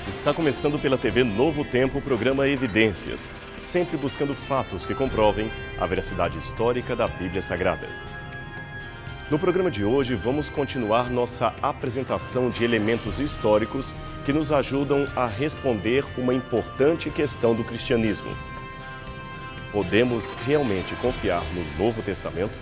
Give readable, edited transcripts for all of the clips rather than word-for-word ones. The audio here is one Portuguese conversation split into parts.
Está começando pela TV Novo Tempo o programa Evidências, sempre buscando fatos que comprovem a veracidade histórica da Bíblia Sagrada. No programa de hoje, vamos continuar nossa apresentação de elementos históricos que nos ajudam a responder uma importante questão do cristianismo. Podemos realmente confiar no Novo Testamento?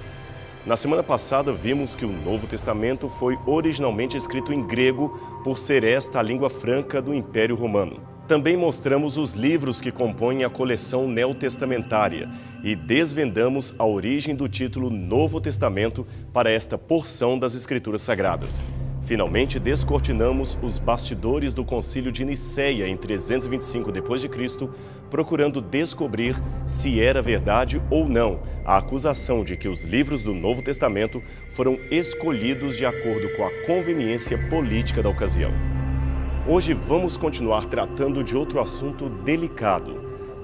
Na semana passada, vimos que o Novo Testamento foi originalmente escrito em grego por ser esta a língua franca do Império Romano. Também mostramos os livros que compõem a coleção neotestamentária e desvendamos a origem do título Novo Testamento para esta porção das Escrituras Sagradas. Finalmente, descortinamos os bastidores do Concílio de Nicéia em 325 d.C., procurando descobrir se era verdade ou não a acusação de que os livros do Novo Testamento foram escolhidos de acordo com a conveniência política da ocasião. Hoje vamos continuar tratando de outro assunto delicado.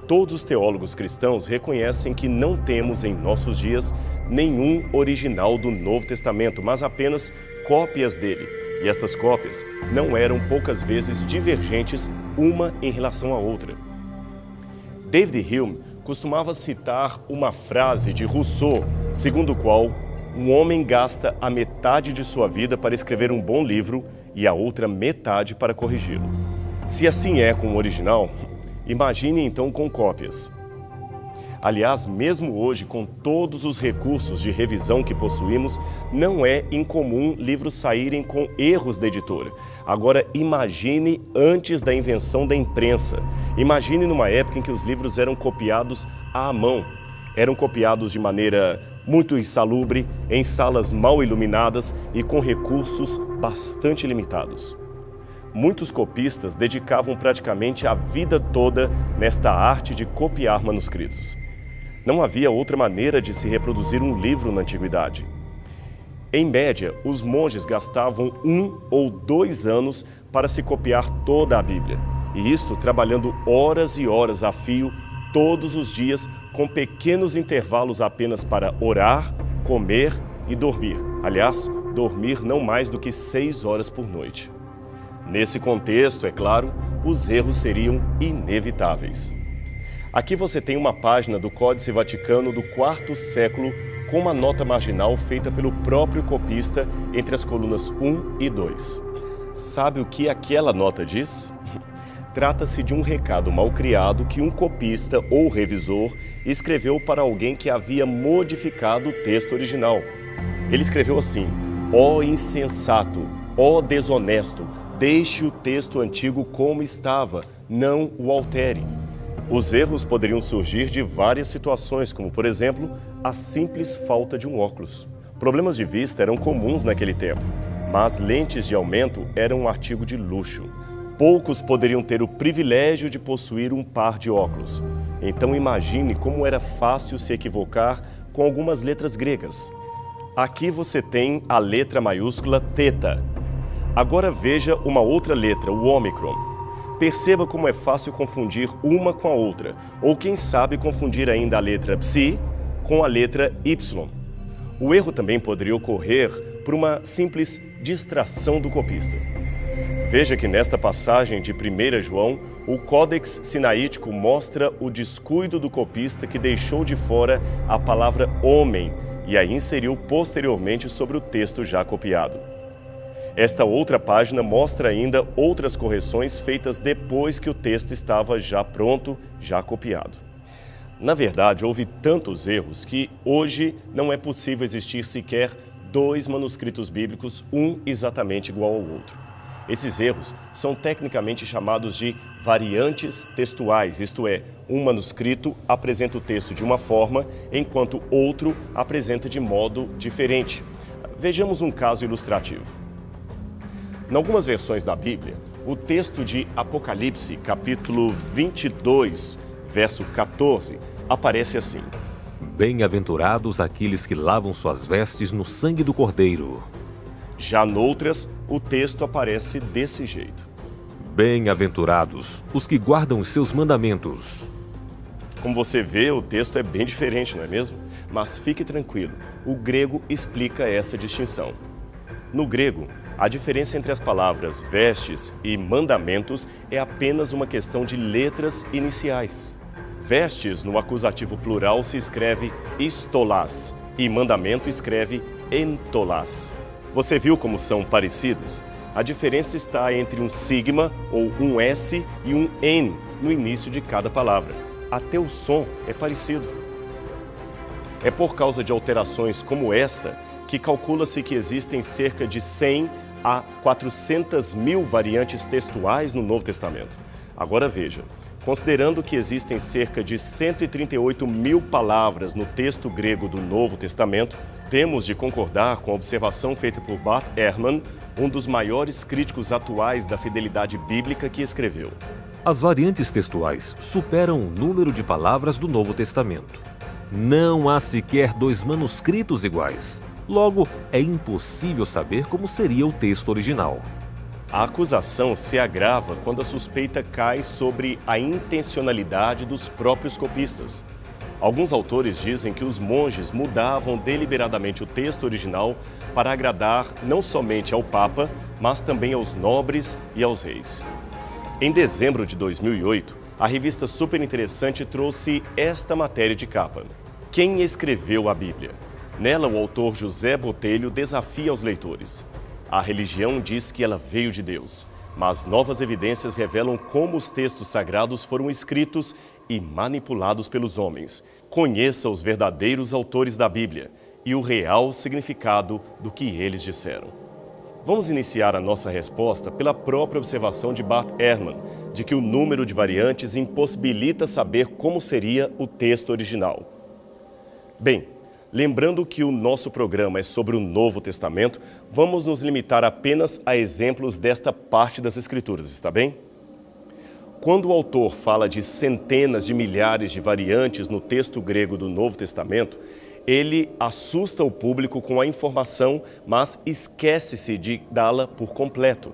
Todos os teólogos cristãos reconhecem que não temos em nossos dias nenhum original do Novo Testamento, mas apenas cópias dele. E estas cópias não eram poucas vezes divergentes uma em relação à outra. David Hume costumava citar uma frase de Rousseau, segundo o qual um homem gasta a metade de sua vida para escrever um bom livro e a outra metade para corrigi-lo. Se assim é com o original, imagine então com cópias. Aliás, mesmo hoje, com todos os recursos de revisão que possuímos, não é incomum livros saírem com erros da editora. Agora, imagine antes da invenção da imprensa. Imagine numa época em que os livros eram copiados à mão. Eram copiados de maneira muito insalubre, em salas mal iluminadas e com recursos bastante limitados. Muitos copistas dedicavam praticamente a vida toda nesta arte de copiar manuscritos. Não havia outra maneira de se reproduzir um livro na antiguidade. Em média, os monges gastavam 1 ou 2 anos para se copiar toda a Bíblia, e isto trabalhando horas e horas a fio, todos os dias, com pequenos intervalos apenas para orar, comer e dormir. Aliás, dormir não mais do que 6 horas por noite. Nesse contexto, é claro, os erros seriam inevitáveis. Aqui você tem uma página do Códice Vaticano do IV século com uma nota marginal feita pelo próprio copista entre as colunas 1 e 2. Sabe o que aquela nota diz? Trata-se de um recado mal criado que um copista ou revisor escreveu para alguém que havia modificado o texto original. Ele escreveu assim: ó insensato, ó desonesto, deixe o texto antigo como estava, não o altere. Os erros poderiam surgir de várias situações, como, por exemplo, a simples falta de um óculos. Problemas de vista eram comuns naquele tempo, mas lentes de aumento eram um artigo de luxo. Poucos poderiam ter o privilégio de possuir um par de óculos. Então imagine como era fácil se equivocar com algumas letras gregas. Aqui você tem a letra maiúscula θ. Agora veja uma outra letra, o ômicron. Perceba como é fácil confundir uma com a outra, ou quem sabe confundir ainda a letra psi com a letra y. O erro também poderia ocorrer por uma simples distração do copista. Veja que nesta passagem de 1 João, o Códex Sinaítico mostra o descuido do copista que deixou de fora a palavra homem e a inseriu posteriormente sobre o texto já copiado. Esta outra página mostra ainda outras correções feitas depois que o texto estava já pronto, já copiado. Na verdade, houve tantos erros que hoje não é possível existir sequer 2 manuscritos bíblicos, um exatamente igual ao outro. Esses erros são tecnicamente chamados de variantes textuais, isto é, um manuscrito apresenta o texto de uma forma, enquanto outro apresenta de modo diferente. Vejamos um caso ilustrativo. Em algumas versões da Bíblia, o texto de Apocalipse, capítulo 22, verso 14, aparece assim: Bem-aventurados aqueles que lavam suas vestes no sangue do Cordeiro. Já noutras, o texto aparece desse jeito: Bem-aventurados os que guardam os seus mandamentos. Como você vê, o texto é bem diferente, não é mesmo? Mas fique tranquilo, o grego explica essa distinção. No grego, A diferença entre as palavras vestes e mandamentos é apenas uma questão de letras iniciais. Vestes, no acusativo plural, se escreve istolás e mandamento escreve entolás. Você viu como são parecidas? A diferença está entre um sigma ou um S e um N no início de cada palavra. Até o som é parecido. É por causa de alterações como esta que calcula-se que existem cerca de 100 a 400 mil variantes textuais no Novo Testamento. Agora veja, considerando que existem cerca de 138 mil palavras no texto grego do Novo Testamento, temos de concordar com a observação feita por Bart Ehrman, um dos maiores críticos atuais da fidelidade bíblica, que escreveu: As variantes textuais superam o número de palavras do Novo Testamento. Não há sequer 2 manuscritos iguais. Logo, é impossível saber como seria o texto original. A acusação se agrava quando a suspeita cai sobre a intencionalidade dos próprios copistas. Alguns autores dizem que os monges mudavam deliberadamente o texto original para agradar não somente ao Papa, mas também aos nobres e aos reis. Em dezembro de 2008, a revista Super Interessante trouxe esta matéria de capa: Quem escreveu a Bíblia? Nela, o autor José Botelho desafia os leitores. A religião diz que ela veio de Deus, mas novas evidências revelam como os textos sagrados foram escritos e manipulados pelos homens. Conheça os verdadeiros autores da Bíblia e o real significado do que eles disseram. Vamos iniciar a nossa resposta pela própria observação de Bart Ehrman, de que o número de variantes impossibilita saber como seria o texto original. Bem, lembrando que o nosso programa é sobre o Novo Testamento, vamos nos limitar apenas a exemplos desta parte das Escrituras, está bem? Quando o autor fala de centenas de milhares de variantes no texto grego do Novo Testamento, ele assusta o público com a informação, mas esquece-se de dá-la por completo.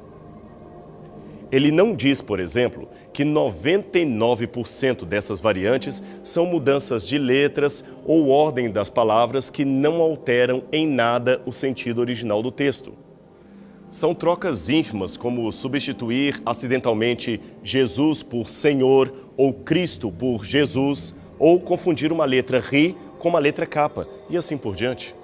Ele não diz, por exemplo, que 99% dessas variantes são mudanças de letras ou ordem das palavras que não alteram em nada o sentido original do texto. São trocas ínfimas, como substituir acidentalmente Jesus por Senhor ou Cristo por Jesus, ou confundir uma letra Ri com uma letra K, e assim por diante.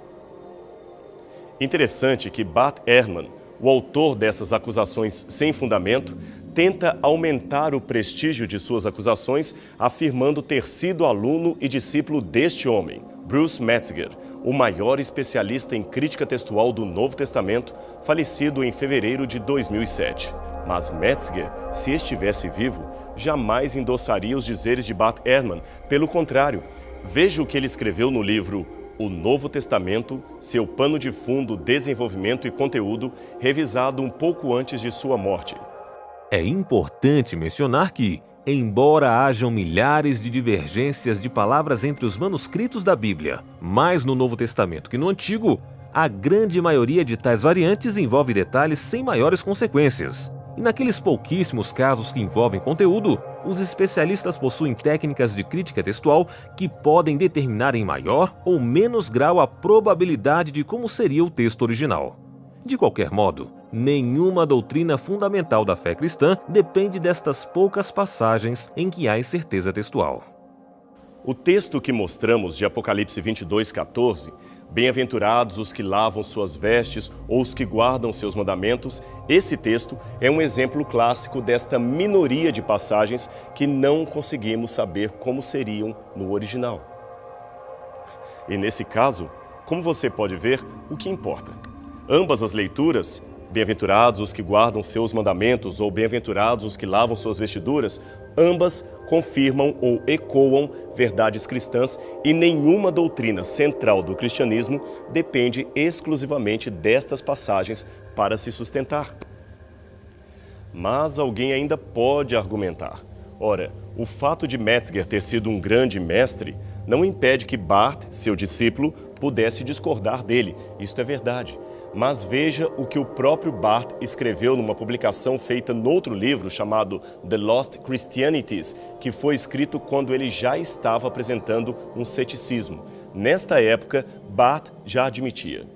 Interessante que Bart Ehrman, o autor dessas acusações sem fundamento, tenta aumentar o prestígio de suas acusações, afirmando ter sido aluno e discípulo deste homem, Bruce Metzger, o maior especialista em crítica textual do Novo Testamento, falecido em fevereiro de 2007. Mas Metzger, se estivesse vivo, jamais endossaria os dizeres de Bart Ehrman. Pelo contrário, veja o que ele escreveu no livro O Novo Testamento, seu pano de fundo, desenvolvimento e conteúdo, revisado um pouco antes de sua morte. É importante mencionar que, embora hajam milhares de divergências de palavras entre os manuscritos da Bíblia, mais no Novo Testamento que no Antigo, a grande maioria de tais variantes envolve detalhes sem maiores consequências. E naqueles pouquíssimos casos que envolvem conteúdo, os especialistas possuem técnicas de crítica textual que podem determinar em maior ou menos grau a probabilidade de como seria o texto original. De qualquer modo, nenhuma doutrina fundamental da fé cristã depende destas poucas passagens em que há incerteza textual. O texto que mostramos de Apocalipse 22:14, bem-aventurados os que lavam suas vestes ou os que guardam seus mandamentos, esse texto é um exemplo clássico desta minoria de passagens que não conseguimos saber como seriam no original. E nesse caso, como você pode ver, o que importa? Ambas as leituras, bem-aventurados os que guardam seus mandamentos ou bem-aventurados os que lavam suas vestiduras, ambas confirmam ou ecoam verdades cristãs e nenhuma doutrina central do cristianismo depende exclusivamente destas passagens para se sustentar. Mas alguém ainda pode argumentar. Ora, o fato de Metzger ter sido um grande mestre não impede que Bart, seu discípulo, pudesse discordar dele. Isto é verdade. Mas veja o que o próprio Bart escreveu numa publicação feita noutro livro chamado The Lost Christianities, que foi escrito quando ele já estava apresentando um ceticismo. Nesta época, Bart já admitia: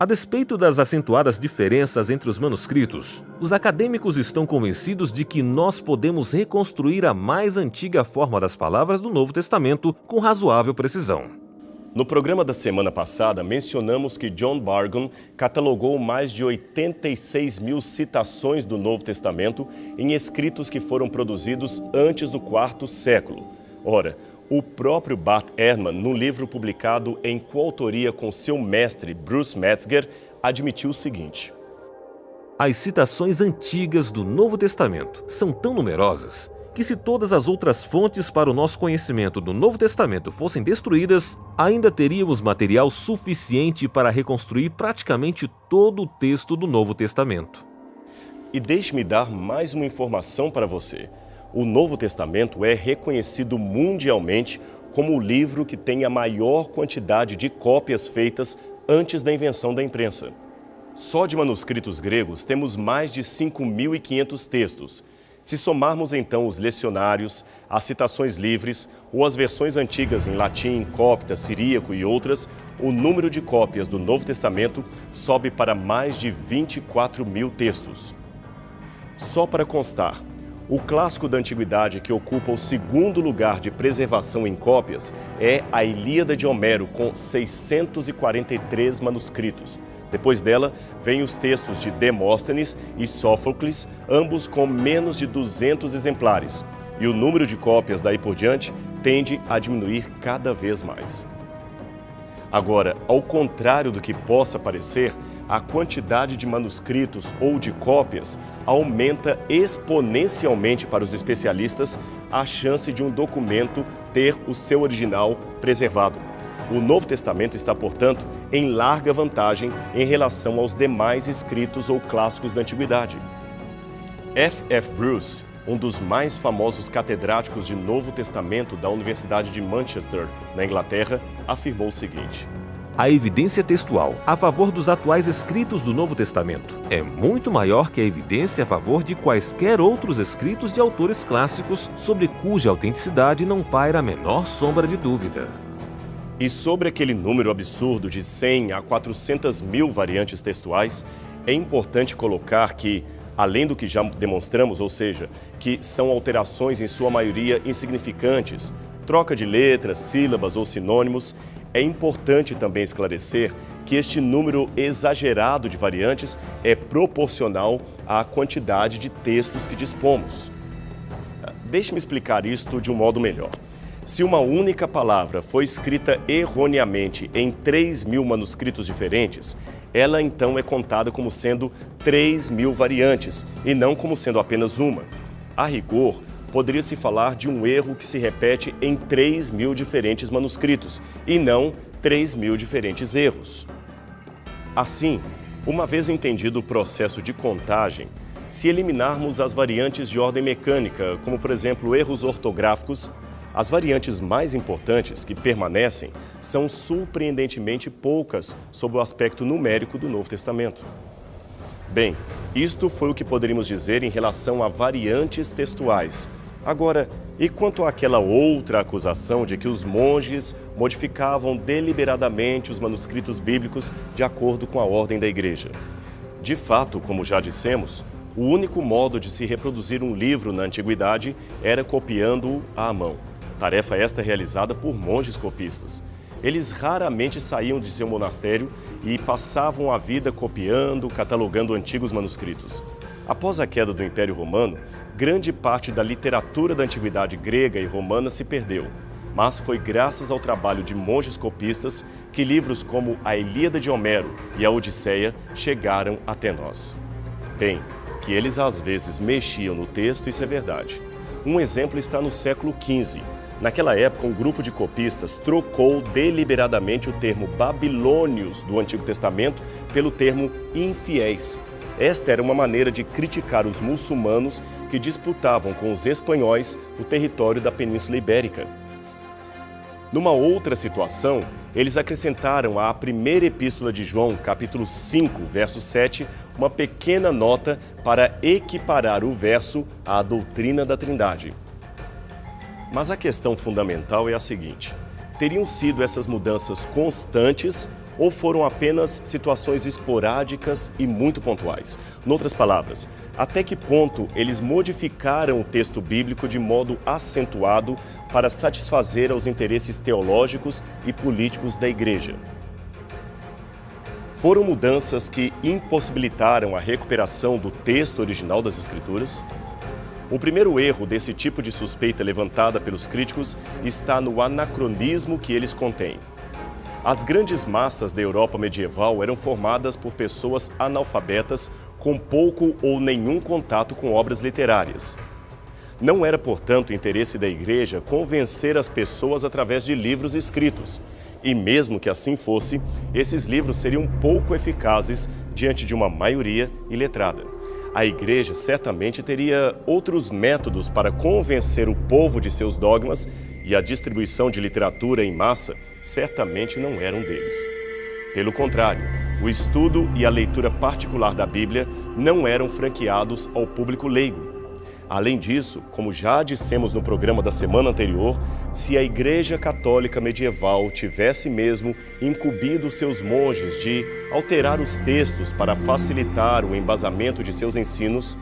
A despeito das acentuadas diferenças entre os manuscritos, os acadêmicos estão convencidos de que nós podemos reconstruir a mais antiga forma das palavras do Novo Testamento com razoável precisão. No programa da semana passada, mencionamos que John Bargon catalogou mais de 86 mil citações do Novo Testamento em escritos que foram produzidos antes do IV século. Ora, o próprio Bart Ehrman, no livro publicado em coautoria com seu mestre Bruce Metzger, admitiu o seguinte: as citações antigas do Novo Testamento são tão numerosas que, se todas as outras fontes para o nosso conhecimento do Novo Testamento fossem destruídas, ainda teríamos material suficiente para reconstruir praticamente todo o texto do Novo Testamento. E deixe-me dar mais uma informação para você. O Novo Testamento é reconhecido mundialmente como o livro que tem a maior quantidade de cópias feitas antes da invenção da imprensa. Só de manuscritos gregos temos mais de 5.500 textos. Se somarmos então os lecionários, as citações livres ou as versões antigas em latim, copta, siríaco e outras, o número de cópias do Novo Testamento sobe para mais de 24 mil textos. Só para constar, o clássico da antiguidade que ocupa o segundo lugar de preservação em cópias é a Ilíada de Homero, com 643 manuscritos. Depois dela, vêm os textos de Demóstenes e Sófocles, ambos com menos de 200 exemplares. E o número de cópias daí por diante tende a diminuir cada vez mais. Agora, ao contrário do que possa parecer, a quantidade de manuscritos ou de cópias aumenta exponencialmente para os especialistas a chance de um documento ter o seu original preservado. O Novo Testamento está, portanto, em larga vantagem em relação aos demais escritos ou clássicos da Antiguidade. F.F. Bruce, um dos mais famosos catedráticos de Novo Testamento da Universidade de Manchester, na Inglaterra, afirmou o seguinte: a evidência textual a favor dos atuais escritos do Novo Testamento é muito maior que a evidência a favor de quaisquer outros escritos de autores clássicos sobre cuja autenticidade não paira a menor sombra de dúvida. E sobre aquele número absurdo de 100 a 400 mil variantes textuais, é importante colocar que, além do que já demonstramos, ou seja, que são alterações em sua maioria insignificantes, troca de letras, sílabas ou sinônimos, é importante também esclarecer que este número exagerado de variantes é proporcional à quantidade de textos que dispomos. Deixe-me explicar isto de um modo melhor. Se uma única palavra foi escrita erroneamente em 3.000 manuscritos diferentes, ela então é contada como sendo 3.000 variantes e não como sendo apenas uma. A rigor, poderia-se falar de um erro que se repete em 3.000 diferentes manuscritos e não 3.000 diferentes erros. Assim, uma vez entendido o processo de contagem, se eliminarmos as variantes de ordem mecânica, como por exemplo erros ortográficos, as variantes mais importantes que permanecem são surpreendentemente poucas sob o aspecto numérico do Novo Testamento. Bem, isto foi o que poderíamos dizer em relação a variantes textuais. Agora, e quanto àquela outra acusação de que os monges modificavam deliberadamente os manuscritos bíblicos de acordo com a ordem da Igreja? De fato, como já dissemos, o único modo de se reproduzir um livro na antiguidade era copiando-o à mão. Tarefa esta realizada por monges copistas. Eles raramente saíam de seu monastério e passavam a vida copiando, catalogando antigos manuscritos. Após a queda do Império Romano, grande parte da literatura da antiguidade grega e romana se perdeu, mas foi graças ao trabalho de monges copistas que livros como a Ilíada de Homero e a Odisseia chegaram até nós. Bem, que eles às vezes mexiam no texto, isso é verdade. Um exemplo está no século XV. Naquela época, um grupo de copistas trocou deliberadamente o termo babilônios do Antigo Testamento pelo termo infiéis. Esta era uma maneira de criticar os muçulmanos que disputavam com os espanhóis o território da Península Ibérica. Numa outra situação, eles acrescentaram à primeira epístola de João, capítulo 5, verso 7, uma pequena nota para equiparar o verso à doutrina da Trindade. Mas a questão fundamental é a seguinte: teriam sido essas mudanças constantes ou foram apenas situações esporádicas e muito pontuais? Em outras palavras, até que ponto eles modificaram o texto bíblico de modo acentuado para satisfazer aos interesses teológicos e políticos da igreja? Foram mudanças que impossibilitaram a recuperação do texto original das Escrituras? O primeiro erro desse tipo de suspeita levantada pelos críticos está no anacronismo que eles contêm. As grandes massas da Europa medieval eram formadas por pessoas analfabetas com pouco ou nenhum contato com obras literárias. Não era, portanto, interesse da igreja convencer as pessoas através de livros escritos. E mesmo que assim fosse, esses livros seriam pouco eficazes diante de uma maioria iletrada. A igreja certamente teria outros métodos para convencer o povo de seus dogmas e a distribuição de literatura em massa certamente não era um deles. Pelo contrário, o estudo e a leitura particular da Bíblia não eram franqueados ao público leigo. Além disso, como já dissemos no programa da semana anterior, se a Igreja Católica medieval tivesse mesmo incumbido seus monges de alterar os textos para facilitar o embasamento de seus ensinos,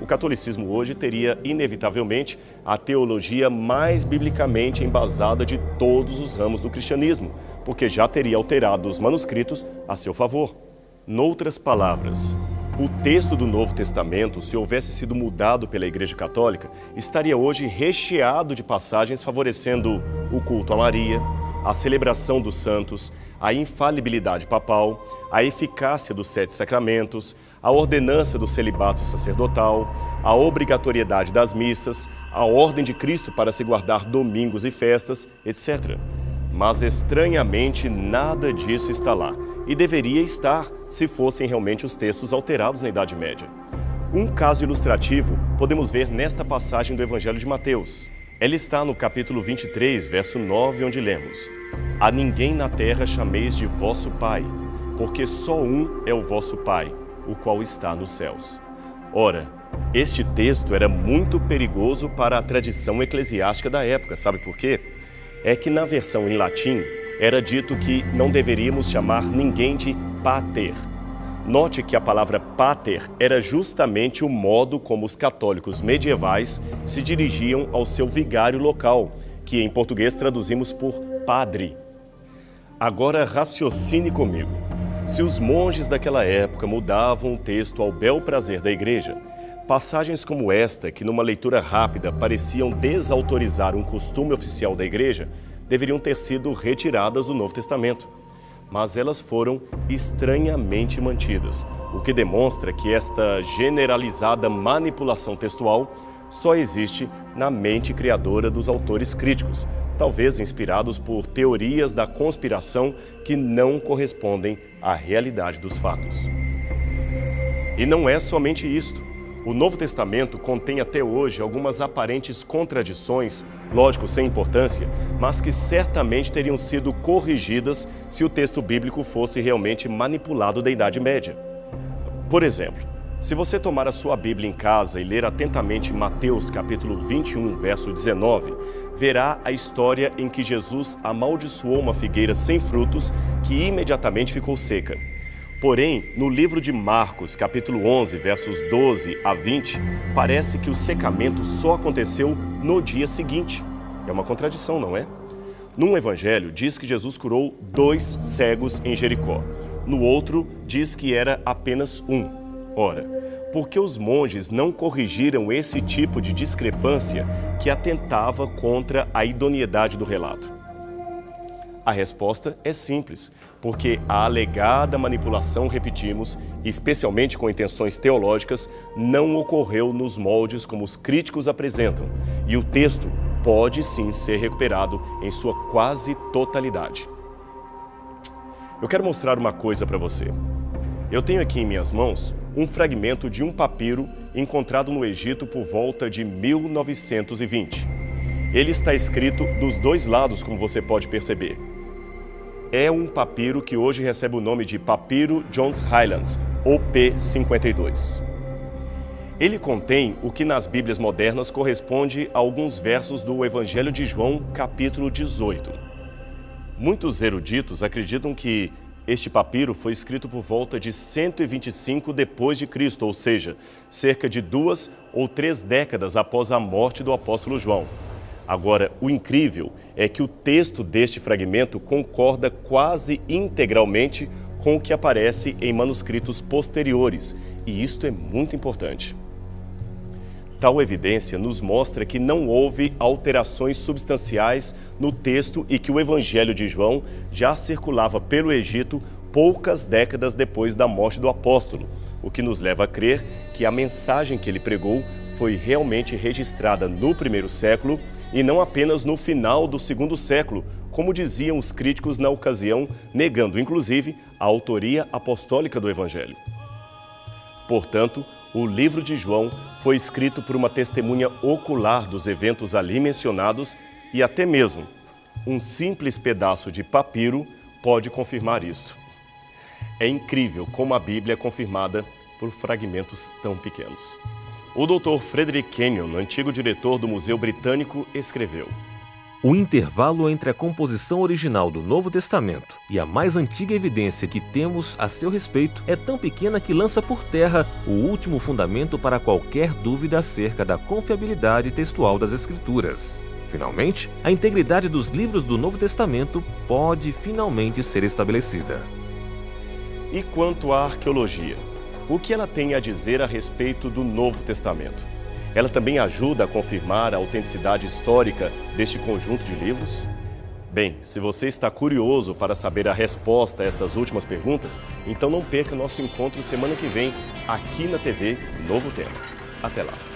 o catolicismo hoje teria, inevitavelmente, a teologia mais biblicamente embasada de todos os ramos do cristianismo, porque já teria alterado os manuscritos a seu favor. Noutras palavras, o texto do Novo Testamento, se houvesse sido mudado pela Igreja Católica, estaria hoje recheado de passagens favorecendo o culto a Maria, a celebração dos santos, a infalibilidade papal, a eficácia dos 7 sacramentos, a ordenança do celibato sacerdotal, a obrigatoriedade das missas, a ordem de Cristo para se guardar domingos e festas, etc. Mas, estranhamente, nada disso está lá. E deveria estar, se fossem realmente os textos alterados na Idade Média. Um caso ilustrativo podemos ver nesta passagem do Evangelho de Mateus. Ela está no capítulo 23, verso 9, onde lemos: A ninguém na terra chameis de vosso Pai, porque só um é o vosso Pai, o qual está nos céus. Ora, este texto era muito perigoso para a tradição eclesiástica da época. Sabe por quê? É que na versão em latim, era dito que não deveríamos chamar ninguém de pater. Note que a palavra pater era justamente o modo como os católicos medievais se dirigiam ao seu vigário local, que em português traduzimos por padre. Agora raciocine comigo. Se os monges daquela época mudavam o texto ao bel prazer da igreja, passagens como esta, que numa leitura rápida pareciam desautorizar um costume oficial da igreja, deveriam ter sido retiradas do Novo Testamento. Mas elas foram estranhamente mantidas, o que demonstra que esta generalizada manipulação textual só existe na mente criadora dos autores críticos, talvez inspirados por teorias da conspiração que não correspondem à realidade dos fatos. E não é somente isto. O Novo Testamento contém até hoje algumas aparentes contradições, lógico, sem importância, mas que certamente teriam sido corrigidas se o texto bíblico fosse realmente manipulado da Idade Média. Por exemplo, se você tomar a sua Bíblia em casa e ler atentamente Mateus capítulo 21, verso 19, verá a história em que Jesus amaldiçoou uma figueira sem frutos que imediatamente ficou seca. Porém, no livro de Marcos, capítulo 11, versos 12 a 20, parece que o secamento só aconteceu no dia seguinte. É uma contradição, não é? Num evangelho, diz que Jesus curou 2 cegos em Jericó. No outro, diz que era apenas um. Ora, por que os monges não corrigiram esse tipo de discrepância que atentava contra a idoneidade do relato? A resposta é simples, porque a alegada manipulação, repetimos, especialmente com intenções teológicas, não ocorreu nos moldes como os críticos apresentam, e o texto pode sim ser recuperado em sua quase totalidade. Eu quero mostrar uma coisa para você. Eu tenho aqui em minhas mãos um fragmento de um papiro encontrado no Egito por volta de 1920. Ele está escrito dos 2 lados, como você pode perceber. É um papiro que hoje recebe o nome de Papiro Johns Highlands, ou P52. Ele contém o que nas Bíblias modernas corresponde a alguns versos do Evangelho de João, capítulo 18. Muitos eruditos acreditam que Este papiro foi escrito por volta de 125 depois de Cristo, ou seja, cerca de 2 ou 3 décadas após a morte do apóstolo João. Agora, o incrível é que o texto deste fragmento concorda quase integralmente com o que aparece em manuscritos posteriores, e isto é muito importante. Tal evidência nos mostra que não houve alterações substanciais no texto e que o Evangelho de João já circulava pelo Egito poucas décadas depois da morte do apóstolo, o que nos leva a crer que a mensagem que ele pregou foi realmente registrada no primeiro século e não apenas no final do segundo século, como diziam os críticos na ocasião, negando inclusive a autoria apostólica do Evangelho. Portanto, o livro de João foi escrito por uma testemunha ocular dos eventos ali mencionados e até mesmo um simples pedaço de papiro pode confirmar isto. É incrível como a Bíblia é confirmada por fragmentos tão pequenos. O Dr. Frederick Kenyon, antigo diretor do Museu Britânico, escreveu: o intervalo entre a composição original do Novo Testamento e a mais antiga evidência que temos a seu respeito é tão pequena que lança por terra o último fundamento para qualquer dúvida acerca da confiabilidade textual das Escrituras. Finalmente, a integridade dos livros do Novo Testamento pode finalmente ser estabelecida. E quanto à arqueologia? O que ela tem a dizer a respeito do Novo Testamento? Ela também ajuda a confirmar a autenticidade histórica deste conjunto de livros? Bem, se você está curioso para saber a resposta a essas últimas perguntas, então não perca nosso encontro semana que vem, aqui na TV Novo Tempo. Até lá!